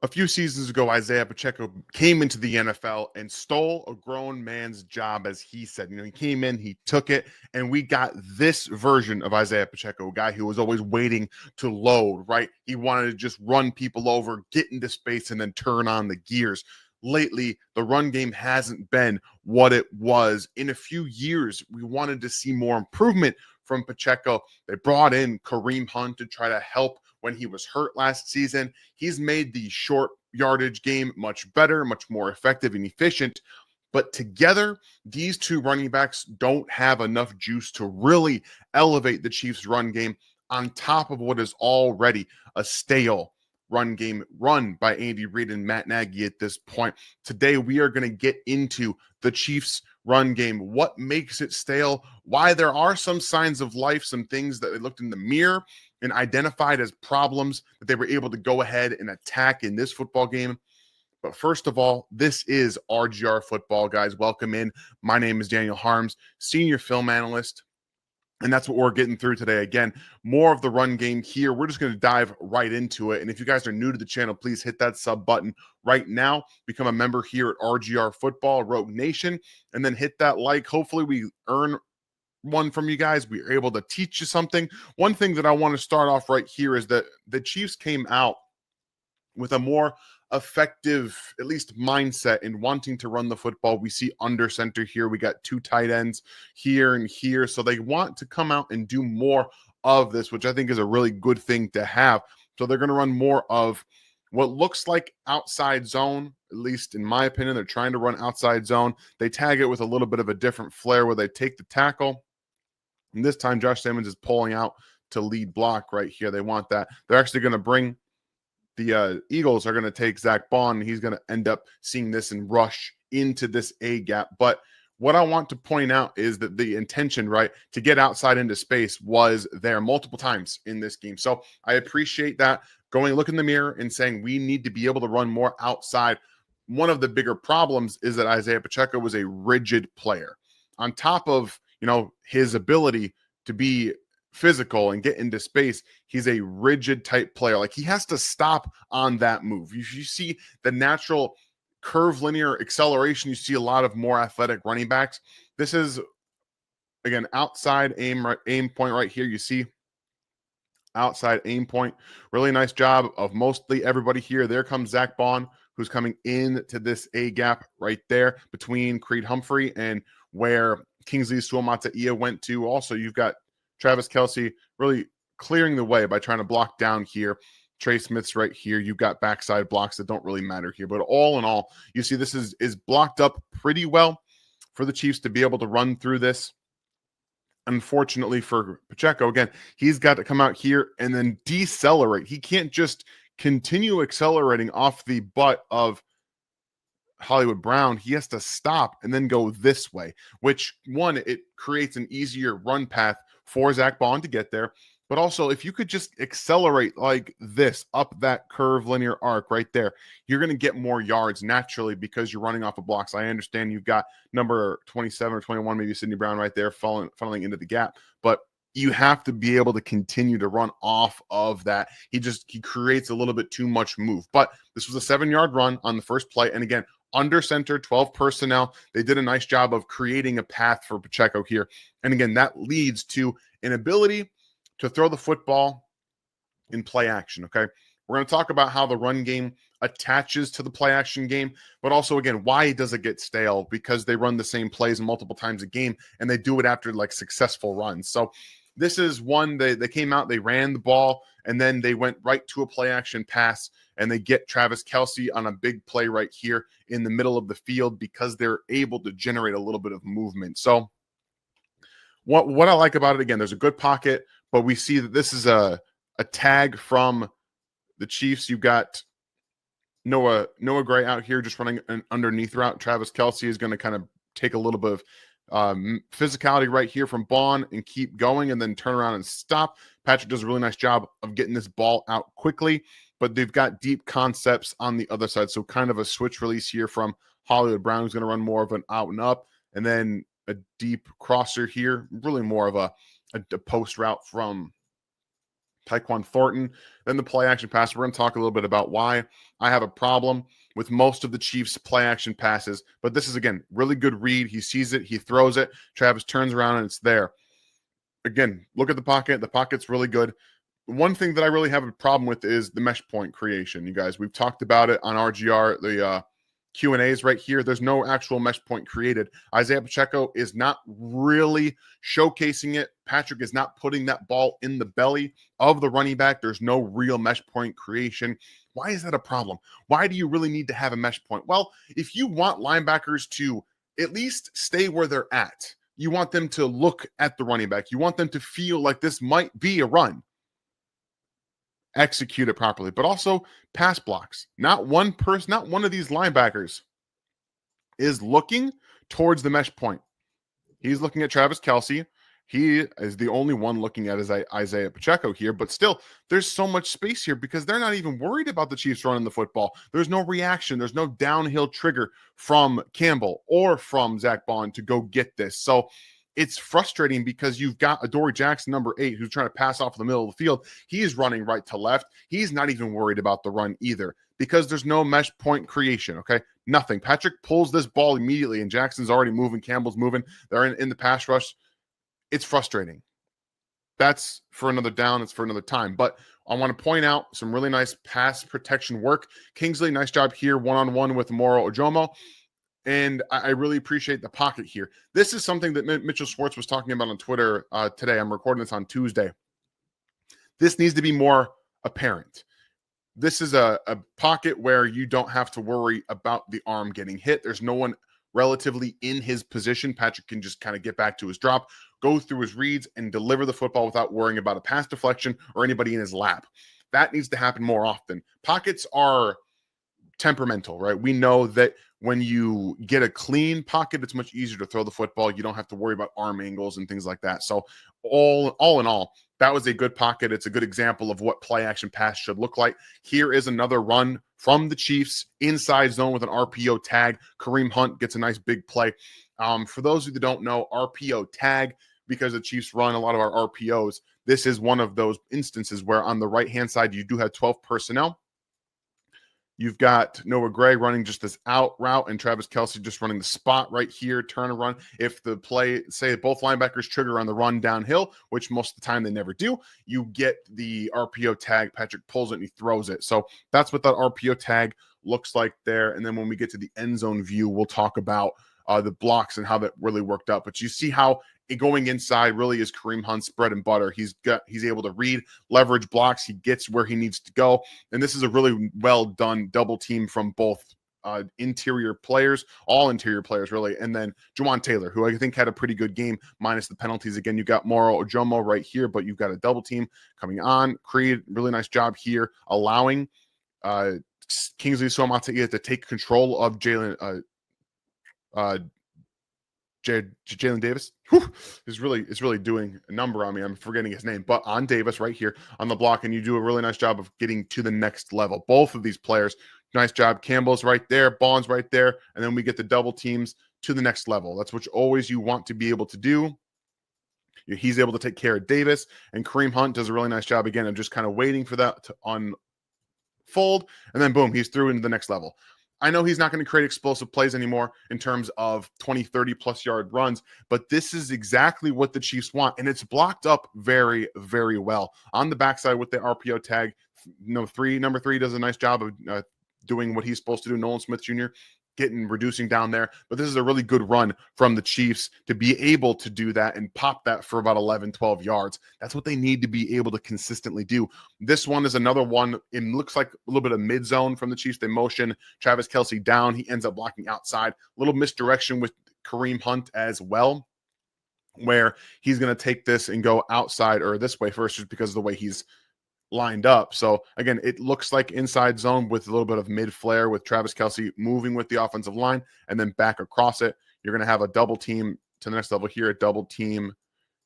A few seasons ago, Isaiah Pacheco came into the NFL and stole a grown man's job, as he said. He came in, he took it, and we got this version of Isaiah Pacheco, a guy who was always waiting to load, right? He wanted to just run people over, get into space, and then turn on the gears. Lately, the run game hasn't been what it was. In a few years, we wanted to see more improvement from Pacheco. They brought in Kareem Hunt to try to help when he was hurt last season. He's made the short yardage game much better, much more effective and efficient. But together, these two running backs don't have enough juice to really elevate the Chiefs' run game on top of what is already a stale run game run by Andy Reid and Matt Nagy at this point. Today, we are going to get into the Chiefs' run game, what makes it stale, why there are some signs of life, some things that they looked in the mirror and identified as problems that they were able to go ahead and attack in this football game. But first of all, this is RGR Football, guys. Welcome in. My name is Daniel Harms, senior film analyst. And that's what we're getting through today. Again, more of the run game here. We're just going to dive right into it. And if you guys are new to the channel, please hit that sub button right now. Become a member here at RGR Football, Rogue Nation, and then hit that like. Hopefully we earn one from you guys. We are able to teach you something. One thing that I want to start off right here is that the Chiefs came out with a more effective, at least mindset in wanting to run the football. We see under center here. We got two tight ends here and here. So they want to come out and do more of this, which I think is a really good thing to have. So they're going to run more of what looks like outside zone, at least in my opinion. They're trying to run outside zone. They tag it with a little bit of a different flair where they take the tackle. And this time, Josh Simmons is pulling out to lead block right here. They want that. They're actually going to bring the Eagles are going to take Zach Bond, and he's going to end up seeing this and rush into this A gap. But what I want to point out is that the intention, right, to get outside into space was there multiple times in this game. So I appreciate that. Look in the mirror and saying we need to be able to run more outside. One of the bigger problems is that Isaiah Pacheco was a rigid player. On top of, his ability to be physical and get into space, he's a rigid type player. Like, he has to stop on that move. You see the natural curve linear acceleration. You see a lot of more athletic running backs. This is, again, outside aim point right here. You see outside aim point. Really nice job of mostly everybody here. There comes Zach Bond, who's coming into this A gap right there between Creed Humphrey and where Kingsley Suamataia went to. Also, you've got Travis Kelce really clearing the way by trying to block down here. Trey Smith's right here. You've got backside blocks that don't really matter here. But all in all, you see this is blocked up pretty well for the Chiefs to be able to run through this. Unfortunately for Pacheco, again, he's got to come out here and then decelerate. He can't just continue accelerating off the butt of Hollywood Brown. He has to stop and then go this way, which, one, it creates an easier run path for Zach Bond to get there. But also, if you could just accelerate like this up that curve linear arc right there, you're going to get more yards naturally because you're running off of blocks. I understand you've got number 27 or 21, maybe Sidney Brown right there funneling into the gap, but you have to be able to continue to run off of that. He creates a little bit too much move. But this was a 7-yard run on the first play. And again, under center, 12 personnel. They did a nice job of creating a path for Pacheco here. And again, that leads to an ability to throw the football in play action, okay? We're going to talk about how the run game attaches to the play action game, but also, again, why does it get stale? Because they run the same plays multiple times a game, and they do it after, like, successful runs. So this is one, they came out, they ran the ball, and then they went right to a play action pass, and they get Travis Kelce on a big play right here in the middle of the field because they're able to generate a little bit of movement. So what I like about it, again, there's a good pocket, but we see that this is a tag from the Chiefs. You've got Noah Gray out here just running an underneath route. Travis Kelce is going to kind of take a little bit of physicality right here from Bond and keep going and then turn around and stop. Patrick does a really nice job of getting this ball out quickly, but they've got deep concepts on the other side. So kind of a switch release here from Hollywood Brown, who's going to run more of an out and up, and then a deep crosser here, really more of a post route from Tyquan Thornton. Then the play action pass. We're going to talk a little bit about why I have a problem with most of the Chiefs' play action passes. But this is, again, really good read. He sees it. He throws it. Travis turns around and it's there. Again, look at the pocket. The pocket's really good. One thing that I really have a problem with is the mesh point creation, you guys. We've talked about it on RGR, the Q&As right here. There's no actual mesh point created. Isaiah Pacheco is not really showcasing it. Patrick is not putting that ball in the belly of the running back. There's no real mesh point creation. Why is that a problem? Why do you really need to have a mesh point? Well, if you want linebackers to at least stay where they're at, you want them to look at the running back. You want them to feel like this might be a run. Execute it properly, but also pass blocks. Not one person, not one of these linebackers is looking towards the mesh point. He's looking at Travis Kelce. He is the only one looking at Isaiah Pacheco here, but still, there's so much space here because they're not even worried about the Chiefs running the football. There's no reaction. There's no downhill trigger from Campbell or from Zach Bond to go get this. So it's frustrating because you've got Adoree Jackson, number 8, who's trying to pass off the middle of the field. He's running right to left. He's not even worried about the run either because there's no mesh point creation, okay? Nothing. Patrick pulls this ball immediately, and Jackson's already moving. Campbell's moving. They're in the pass rush. It's frustrating. That's for another down. It's for another time. But I want to point out some really nice pass protection work. Kingsley, nice job here, one-on-one with Moro Ojomo. And I really appreciate the pocket here. This is something that Mitchell Schwartz was talking about on Twitter today. I'm recording this on Tuesday. This needs to be more apparent. This is a pocket where you don't have to worry about the arm getting hit. There's no one relatively in his position. Patrick can just kind of get back to his drop, go through his reads, and deliver the football without worrying about a pass deflection or anybody in his lap. That needs to happen more often. Pockets are temperamental, right? We know that when you get a clean pocket, it's much easier to throw the football. You don't have to worry about arm angles and things like that. So all in all, that was a good pocket. It's a good example of what play action pass should look like. Here is another run from the Chiefs inside zone with an RPO tag. Kareem Hunt gets a nice big play. For those of you that don't know, RPO tag, because the Chiefs run a lot of our RPOs, this is one of those instances where on the right-hand side, you do have 12 personnel. You've got Noah Gray running just this out route and Travis Kelce just running the spot right here, turn and run. If the play, say both linebackers trigger on the run downhill, which most of the time they never do, you get the RPO tag. Patrick pulls it and he throws it. So that's what that RPO tag looks like there. And then when we get to the end zone view, we'll talk about the blocks and how that really worked out. But you see how going inside really is Kareem Hunt's bread and butter. He's able to read, leverage blocks. He gets where he needs to go. And this is a really well done double team from both interior players, all interior players really. And then Juwan Taylor, who I think had a pretty good game minus the penalties. Again, you got Moro Ojomo right here, but you've got a double team coming on. Creed, really nice job here, allowing Kingsley Suamataia to take control of Jalen Davis is really doing a number on me. I'm forgetting his name, but on Davis right here on the block, and you do a really nice job of getting to the next level. Both of these players, nice job. Campbell's right there, Bond's right there, and then we get the double teams to the next level. That's what you want to be able to do. He's able to take care of Davis, and Kareem Hunt does a really nice job again of just kind of waiting for that to unfold, and then boom, he's through into the next level. I know he's not going to create explosive plays anymore in terms of 20, 30-plus yard runs, but this is exactly what the Chiefs want, and it's blocked up very, very well. On the backside with the RPO tag, number three does a nice job of doing what he's supposed to do. Nolan Smith Jr. reducing down there, but this is a really good run from the Chiefs to be able to do that and pop that for about 11, 12 yards. That's what they need to be able to consistently do. This one is another one. It looks like a little bit of mid zone from the Chiefs. They motion Travis Kelce down. He ends up blocking outside. A little misdirection with Kareem Hunt as well, where he's going to take this and go outside or this way first just because of the way he's lined up. So again, it looks like inside zone with a little bit of mid flare with Travis Kelce moving with the offensive line and then back across it. You're going to have a double team to the next level here, a double team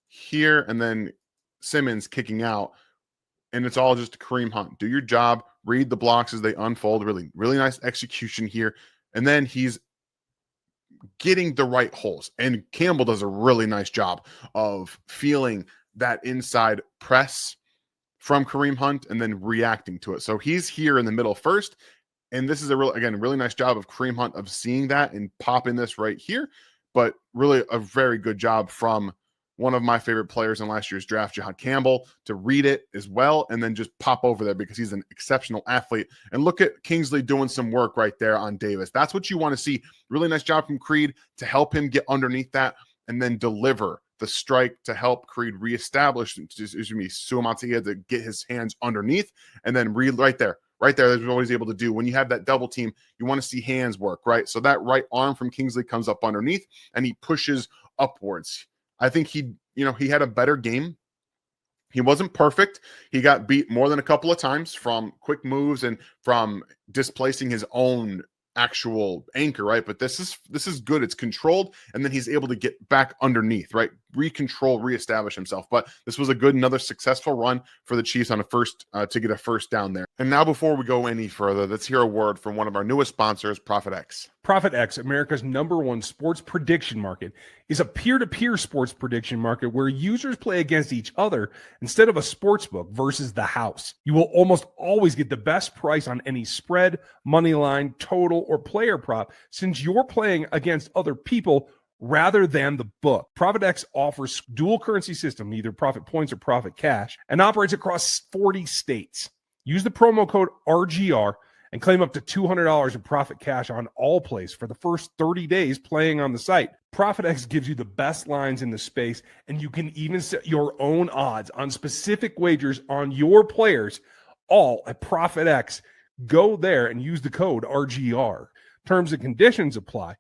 here, and then Simmons kicking out. And it's all just Kareem Hunt. Do your job, read the blocks as they unfold. Really, really nice execution here. And then he's getting the right holes. And Campbell does a really nice job of feeling that inside press from Kareem Hunt and then reacting to it. So he's here in the middle first. And this is a really nice job of Kareem Hunt of seeing that and popping this right here. But really a very good job from one of my favorite players in last year's draft, John Campbell, to read it as well and then just pop over there because he's an exceptional athlete. And look at Kingsley doing some work right there on Davis. That's what you want to see. Really nice job from Creed to help him get underneath that and then deliver the strike to help Creed reestablish, Suamataia to get his hands underneath and then read right there. Right there, that's what he's able to do. When you have that double team, you want to see hands work, right? So that right arm from Kingsley comes up underneath and he pushes upwards. I think he had a better game. He wasn't perfect. He got beat more than a couple of times from quick moves and from displacing his own actual anchor, right? But this is good. It's controlled, and then he's able to get back underneath, right? Recontrol, reestablish himself. But this was another successful run for the Chiefs on a first to get a first down there. And now, before we go any further, let's hear a word from one of our newest sponsors, ProfitX. ProfitX, America's #1 sports prediction market, is a peer-to-peer sports prediction market where users play against each other instead of a sports book versus the house. You will almost always get the best price on any spread, money line, total, or player prop since you're playing against other people rather than the book. ProfitX offers dual currency system, either Profit Points or Profit Cash, and operates across 40 states. Use the promo code RGR and claim up to $200 in Profit Cash on all plays for the first 30 days playing on the site. ProfitX gives you the best lines in the space, and you can even set your own odds on specific wagers on your players, all at ProfitX. Go there and use the code RGR. Terms and conditions apply.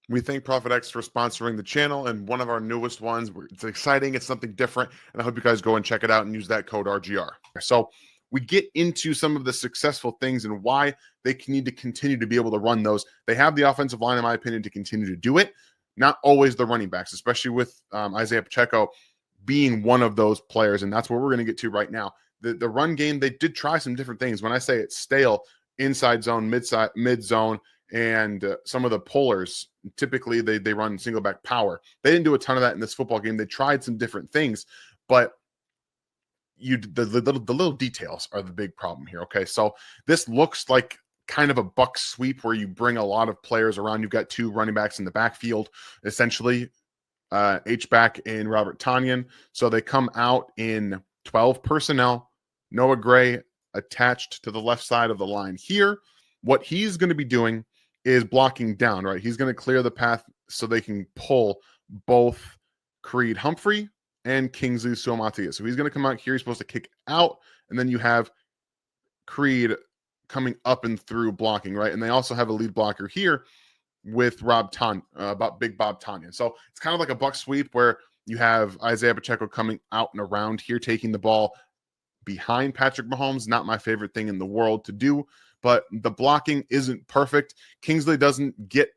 We thank ProfitX for sponsoring the channel and one of our newest ones. It's exciting. It's something different. And I hope you guys go and check it out and use that code RGR. So we get into some of the successful things and why they need to continue to be able to run those. They have the offensive line, in my opinion, to continue to do it. Not always the running backs, especially with Isaiah Pacheco being one of those players. And that's what we're going to get to right now. The run game, they did try some different things. When I say it's stale, inside zone, mid zone, and some of the pullers, typically they run single back power. They didn't do a ton of that in this football game. They tried some different things, but the little details are the big problem here. Okay, so this looks like kind of a buck sweep where you bring a lot of players around. You've got two running backs in the backfield, essentially, H-back and Robert Tonyan. So they come out in 12 personnel. Noah Gray attached to the left side of the line here. What he's going to be doing is blocking down, right? He's going to clear the path so they can pull both Creed Humphrey and Kingsley Suamataia. So he's going to come out here. He's supposed to kick out, and then you have Creed coming up and through blocking, right? And they also have a lead blocker here with Big Bob Tonyan. So it's kind of like a buck sweep where you have Isaiah Pacheco coming out and around here, taking the ball behind Patrick Mahomes. Not my favorite thing in the world to do, but the blocking isn't perfect. Kingsley doesn't get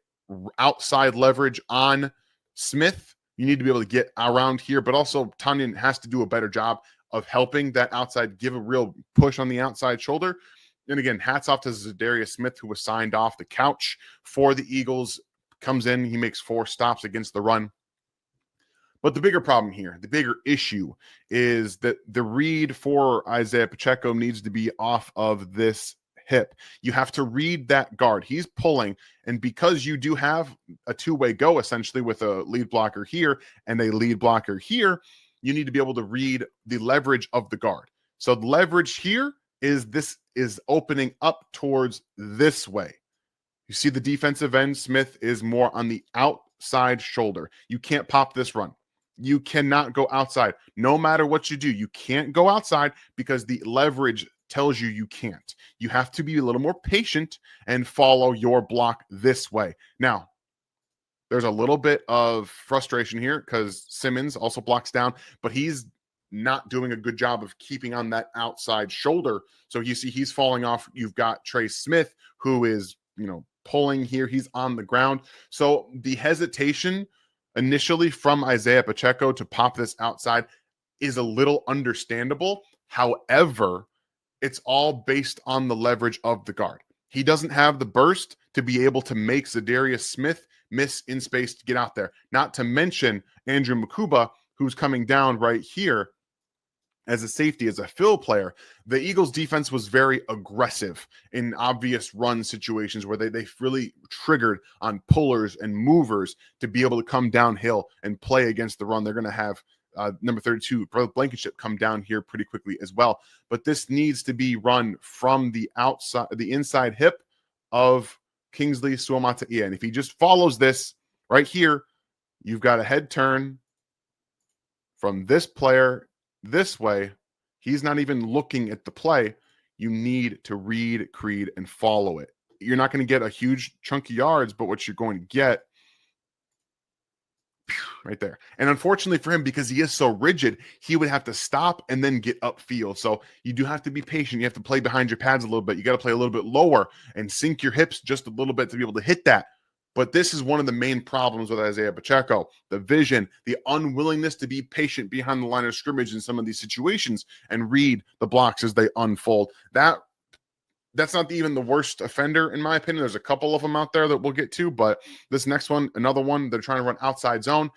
outside leverage on Smith. You need to be able to get around here, but also Tonyan has to do a better job of helping that outside, give a real push on the outside shoulder. And again, hats off to Zadarius Smith, who was signed off the couch for the Eagles, comes in, he makes 4 stops against the run. But the bigger problem here, the bigger issue is that the read for Isaiah Pacheco needs to be off of this hip. You have to read that guard. He's pulling, and because you do have a two-way go essentially with a lead blocker here and a lead blocker here, you need to be able to read the leverage of the guard. So the leverage here is opening up towards this way. You see the defensive end, Smith is more on the outside shoulder. You can't pop this run. You cannot go outside. No matter what you do, you can't go outside because the leverage tells you you can't. You have to be a little more patient and follow your block this way. Now, there's a little bit of frustration here because Simmons also blocks down, but he's not doing a good job of keeping on that outside shoulder. So you see he's falling off. You've got Trace Smith, who is, pulling here. He's on the ground. So the hesitation initially from Isaiah Pacheco to pop this outside is a little understandable. However, it's all based on the leverage of the guard. He doesn't have the burst to be able to make Zadarius Smith miss in space to get out there. Not to mention Andrew Mukuba, who's coming down right here as a safety, as a fill player, the Eagles defense was very aggressive in obvious run situations where they really triggered on pullers and movers to be able to come downhill and play against the run. They're going to have number 32, Blankenship, come down here pretty quickly as well. But this needs to be run from the outside, the inside hip of Kingsley Suamataia. And if he just follows this right here, you've got a head turn from this player this way. He's not even looking at the play. You need to read, creed, and follow it. You're not going to get a huge chunk of yards, but what you're going to get right there. And unfortunately for him, because he is so rigid, he would have to stop and then get upfield. So you do have to be patient. You have to play behind your pads a little bit. You got to play a little bit lower and sink your hips just a little bit to be able to hit that. But this is one of the main problems with Isaiah Pacheco: the vision, the unwillingness to be patient behind the line of scrimmage in some of these situations and read the blocks as they unfold. That's not even the worst offender, in my opinion. There's a couple of them out there that we'll get to, but this next one, another one, they're trying to run outside zone,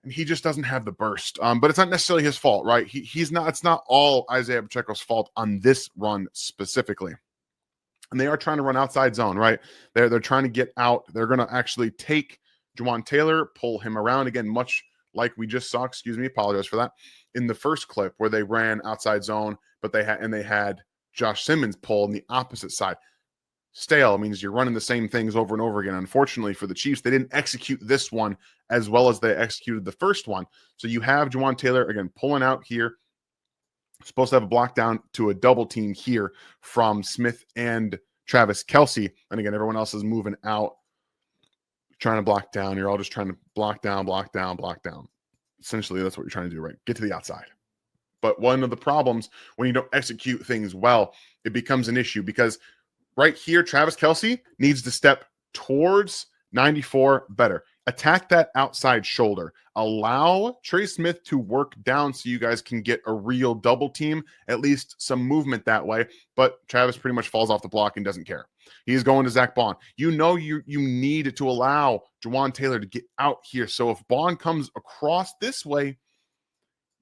and he just doesn't have the burst. But it's not necessarily his fault, right? He's not. It's not all Isaiah Pacheco's fault on this run specifically. And they are trying to run outside zone, right? They're trying to get out. They're going to actually take Juwan Taylor, pull him around again, much like we just saw. Excuse me, apologize for that. In the first clip where they ran outside zone, but they had Josh Simmons pull on the opposite side. Stale means you're running the same things over and over again. Unfortunately for the Chiefs, they didn't execute this one as well as they executed the first one. So you have Juwan Taylor again pulling out here. Supposed to have a block down to a double team here from Smith and Travis Kelce. And again, everyone else is moving out, trying to block down. You're all just trying to block down, block down, block down. Essentially, that's what you're trying to do, right? Get to the outside. But one of the problems when you don't execute things well, it becomes an issue because right here, Travis Kelce needs to step towards 94 better. Attack that outside shoulder. Allow Trey Smith to work down so you guys can get a real double team, at least some movement that way. But Travis pretty much falls off the block and doesn't care. He's going to Zach Bond. You know you need to allow Juwan Taylor to get out here. So if Bond comes across this way,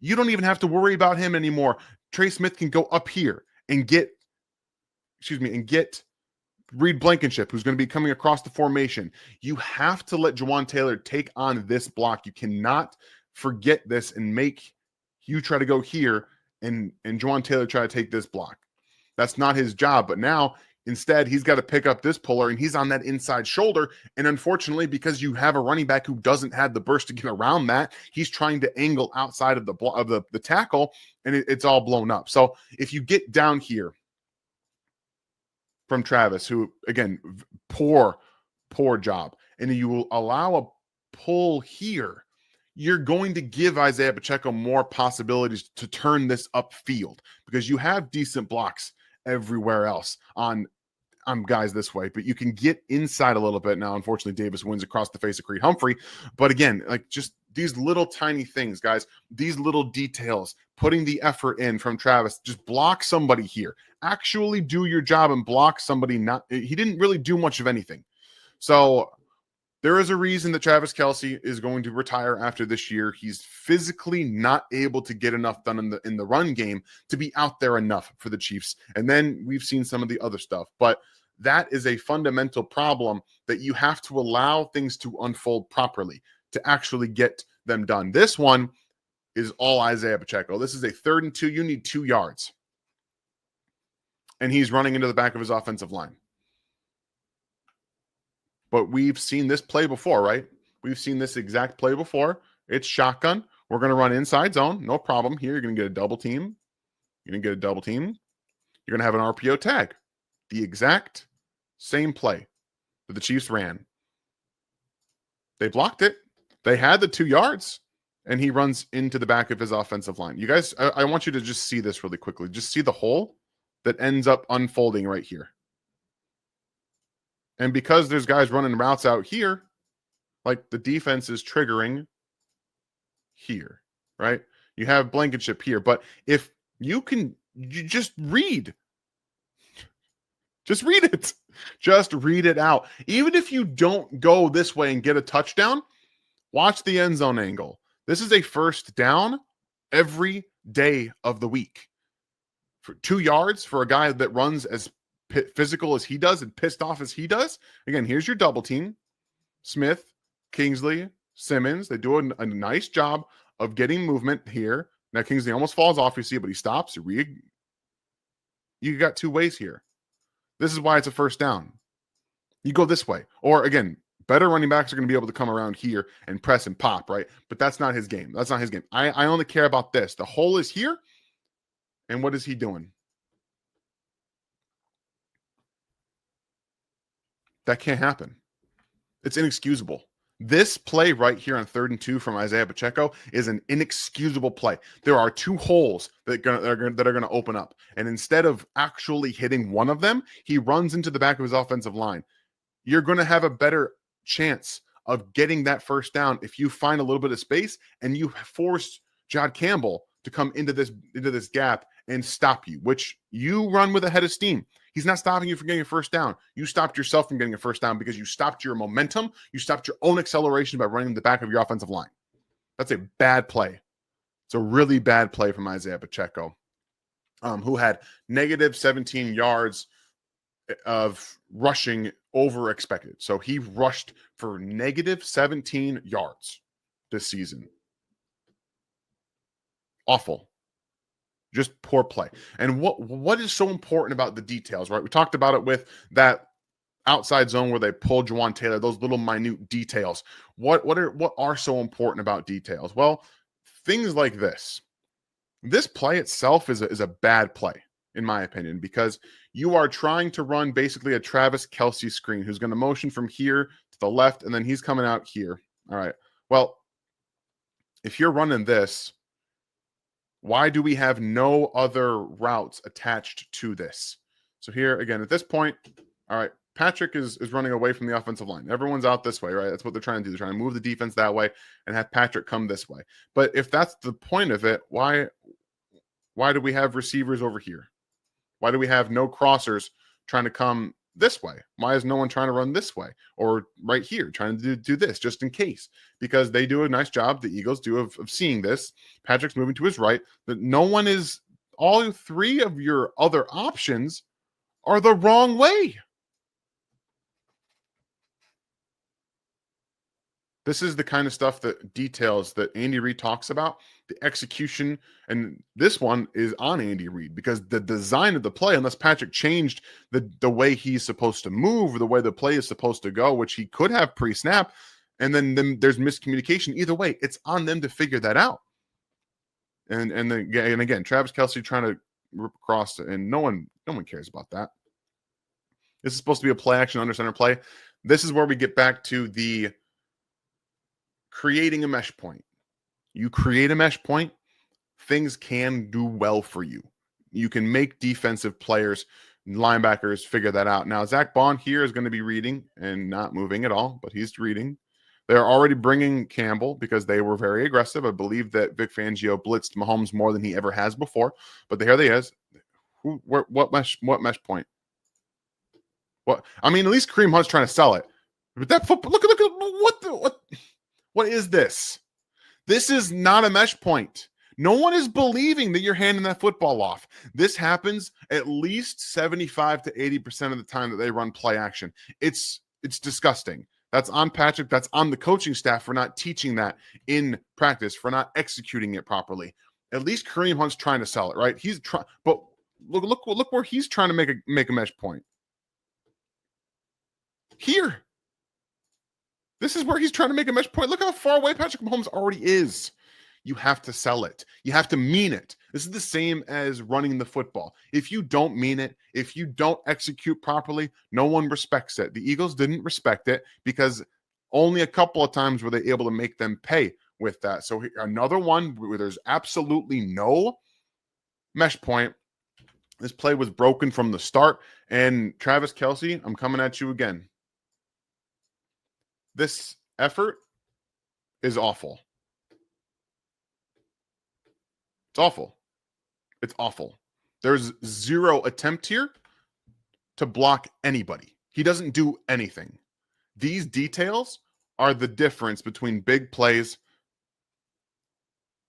you don't even have to worry about him anymore. Trey Smith can go up here and get Reed Blankenship, who's going to be coming across the formation. You have to let Juwan Taylor take on this block. You cannot forget this and make you try to go here and Juwan Taylor try to take this block. That's not his job. But now, instead, he's got to pick up this puller, and he's on that inside shoulder. And unfortunately, because you have a running back who doesn't have the burst to get around that, he's trying to angle outside of the tackle, and it's all blown up. So if you get down here from Travis, who, again, poor job, and you will allow a pull here, you're going to give Isaiah Pacheco more possibilities to turn this upfield because you have decent blocks everywhere else on guys this way, but you can get inside a little bit. Now, unfortunately, Davis wins across the face of Creed Humphrey, but again, like just these little tiny things, guys, these little details, putting the effort in from Travis, just block somebody here, actually do your job and block somebody. He didn't really do much of anything. So there is a reason that Travis Kelce is going to retire after this year. He's physically not able to get enough done in the run game to be out there enough for the Chiefs. And then we've seen some of the other stuff, but that is a fundamental problem that you have to allow things to unfold properly to actually get them done. This one is all Isaiah Pacheco. This is a 3rd and 2. You need 2 yards. And he's running into the back of his offensive line. But we've seen this play before, right? We've seen this exact play before. It's shotgun. We're going to run inside zone. No problem. Here, you're going to get a double team. You're going to get a double team. You're going to have an RPO tag. The exact same play that the Chiefs ran. They blocked it. They had the 2 yards, and he runs into the back of his offensive line. You guys, I want you to just see this really quickly. Just see the hole that ends up unfolding right here. And because there's guys running routes out here, like the defense is triggering here, right? You have Blankenship here. But if you just read. Just read it. Just read it out. Even if you don't go this way and get a touchdown, watch the end zone angle. This is a first down every day of the week. For 2 yards for a guy that runs as physical as he does and pissed off as he does. Again, here's your double team. Smith, Kingsley, Simmons. They do a nice job of getting movement here. Now, Kingsley almost falls off, you see, but he stops. You got 2 ways here. This is why it's a first down. You go this way. Or, again, better running backs are going to be able to come around here and press and pop, right? But that's not his game. That's not his game. I only care about this. The hole is here. And what is he doing? That can't happen. It's inexcusable. This play right here on 3rd and 2 from Isaiah Pacheco is an inexcusable play. There are 2 holes that are going to open up. And instead of actually hitting one of them, he runs into the back of his offensive line. You're going to have a better chance of getting that first down if you find a little bit of space and you force Jod Campbell to come into this gap and stop you, which you run with a head of steam. He's not stopping you from getting a first down. You stopped yourself from getting a first down because you stopped your momentum. You stopped your own acceleration by running the back of your offensive line. That's a bad play. It's a really bad play from Isaiah Pacheco, who had negative 17 yards of rushing over expected. So he rushed for negative 17 yards this season. Awful. Just poor play. And what is so important about the details, right? We talked about it with that outside zone where they pulled Juwan Taylor, those little minute details. What are so important about details? Well, things like this. This play itself is a bad play, in my opinion, because you are trying to run basically a Travis Kelce screen who's going to motion from here to the left, and then he's coming out here. All right. Well, if you're running this, why do we have no other routes attached to this? So here, again, at this point, all right, Patrick is running away from the offensive line. Everyone's out this way, right? That's what they're trying to do. They're trying to move the defense that way and have Patrick come this way. But if that's the point of it, why do we have receivers over here? Why do we have no crossers trying to come this way? Why is no one trying to run this way or right here trying to do this just in case? Because they do a nice job, the Eagles do, of seeing this. Patrick's moving to his right. But no one is, all 3 of your other options are the wrong way. This is the kind of stuff that details that Andy Reid talks about, the execution. And this one is on Andy Reid because the design of the play, unless Patrick changed the way he's supposed to move or the way the play is supposed to go, which he could have pre-snap, and then there's miscommunication. Either way, it's on them to figure that out. And again, Travis Kelce trying to rip across, and no one cares about that. This is supposed to be a play action under center play. This is where we get back to the creating a mesh point. You create a mesh point, things can do well for you. You can make defensive players, linebackers figure that out. Now, Zach Bond here is going to be reading and not moving at all, but he's reading. They're already bringing Campbell because they were very aggressive. I believe that Vic Fangio blitzed Mahomes more than he ever has before. But here they is. What mesh point? What? I mean, at least Kareem Hunt's trying to sell it. But that football, look at what is this? This is not a mesh point. No one is believing that you're handing that football off. This happens at least 75 to 80% of the time that they run play action. It's disgusting. That's on Patrick. That's on the coaching staff for not teaching that in practice, for not executing it properly. At least Kareem Hunt's trying to sell it, right? He's trying, but look where he's trying to make a mesh point. Here. This is where he's trying to make a mesh point. Look how far away Patrick Mahomes already is. You have to sell it. You have to mean it. This is the same as running the football. If you don't mean it, if you don't execute properly, no one respects it. The Eagles didn't respect it because only a couple of times were they able to make them pay with that. So another one where there's absolutely no mesh point. This play was broken from the start. And Travis Kelce, I'm coming at you again. This effort is awful. It's awful. It's awful. There's zero attempt here to block anybody. He doesn't do anything. These details are the difference between big plays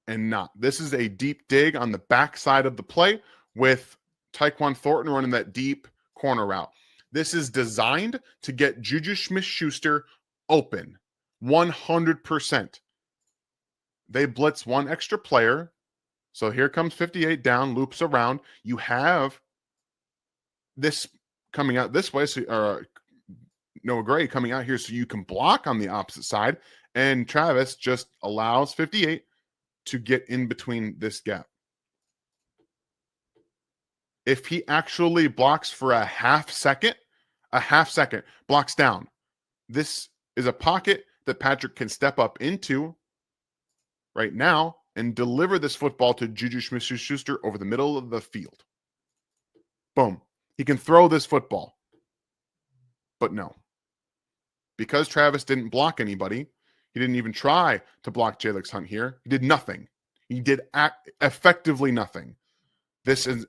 and not. This is a deep dig on the backside of the play with Tyquan Thornton running that deep corner route. This is designed to get Juju Smith-Schuster open 100%. They blitz one extra player. So here comes 58 down, loops around. You have this coming out this way, so Noah Gray coming out here so you can block on the opposite side. And Travis just allows 58 to get in between this gap. If he actually blocks for a half second, blocks down. This is a pocket that Patrick can step up into right now and deliver this football to Juju Smith-Schuster over the middle of the field. Boom. He can throw this football. But no. Because Travis didn't block anybody, he didn't even try to block Jalix Hunt here. He did nothing. He did effectively nothing. This ends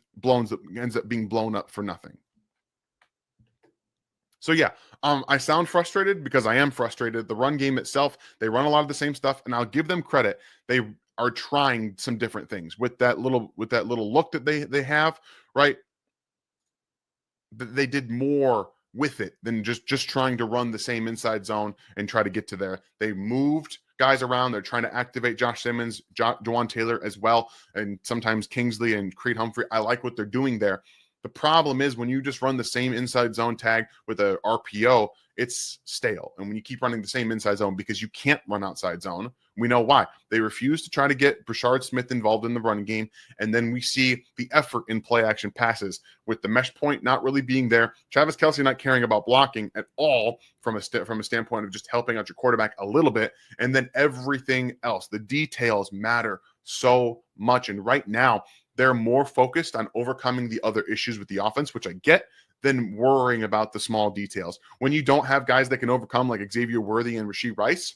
up being blown up for nothing. So yeah, I sound frustrated because I am frustrated. The run game itself, they run a lot of the same stuff, and I'll give them credit. They are trying some different things with that little look that they have, right? They did more with it than just trying to run the same inside zone and try to get to there. They moved guys around. They're trying to activate Josh Simmons, Jawan Taylor as well, and sometimes Kingsley and Creed Humphrey. I like what they're doing there. The problem is when you just run the same inside zone tag with a RPO, it's stale. And when you keep running the same inside zone because you can't run outside zone, we know why. They refuse to try to get Brashard Smith involved in the run game. And then we see the effort in play action passes with the mesh point not really being there. Travis Kelce not caring about blocking at all from a standpoint of just helping out your quarterback a little bit. And then everything else, the details matter so much. And right now, they're more focused on overcoming the other issues with the offense, which I get, than worrying about the small details. When you don't have guys that can overcome like Xavier Worthy and Rashee Rice,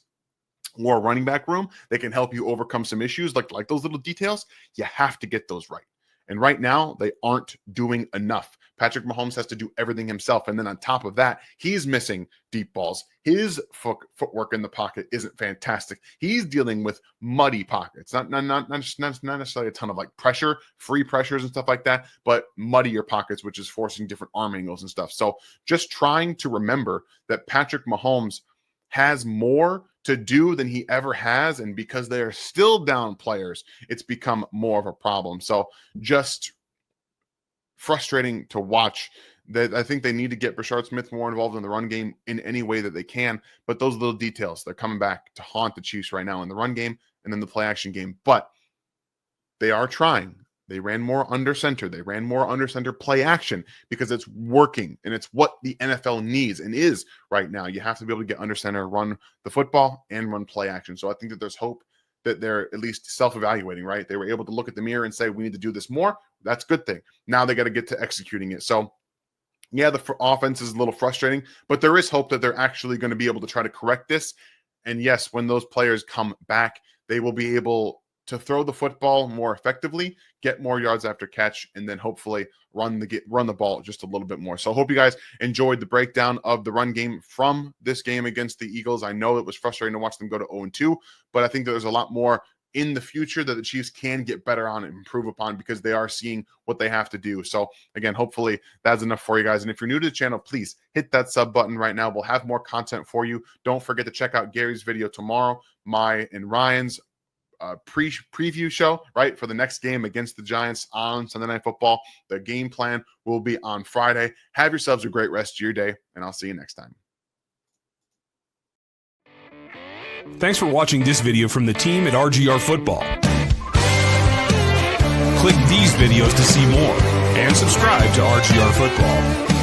or a running back room, they can help you overcome some issues like those little details. You have to get those right. And right now, they aren't doing enough. Patrick Mahomes has to do everything himself. And then on top of that, he's missing deep balls. His footwork in the pocket isn't fantastic. He's dealing with muddy pockets, not necessarily a ton of like pressure, free pressures and stuff like that, but muddier pockets, which is forcing different arm angles and stuff. So just trying to remember that Patrick Mahomes has more to do than he ever has. And because they are still down players, it's become more of a problem. So just frustrating to watch. That I think they need to get Brashard Smith more involved in the run game in any way that they can. But those little details, they're coming back to haunt the Chiefs right now in the run game and then the play action game. But they are trying. They ran more under center. They ran more under center play action because it's working and it's what the NFL needs and is right now. You have to be able to get under center, run the football, and run play action. So I think that there's hope that they're at least self-evaluating, right? They were able to look at the mirror and say, we need to do this more. That's a good thing. Now they got to get to executing it. So yeah, the offense is a little frustrating, but there is hope that they're actually going to be able to try to correct this. And yes, when those players come back, they will be able to throw the football more effectively, get more yards after catch, and then hopefully run the ball just a little bit more. So I hope you guys enjoyed the breakdown of the run game from this game against the Eagles. I know it was frustrating to watch them go to 0-2, but I think that there's a lot more in the future that the Chiefs can get better on and improve upon because they are seeing what they have to do. So again, hopefully that's enough for you guys. And if you're new to the channel, please hit that sub button right now. We'll have more content for you. Don't forget to check out Gary's video tomorrow, my and Ryan's preview show, right, for the next game against the Giants on Sunday Night Football. The game plan will be on Friday. Have yourselves a great rest of your day, and I'll see you next time. Thanks for watching this video from the team at RGR Football. Click these videos to see more and subscribe to RGR Football.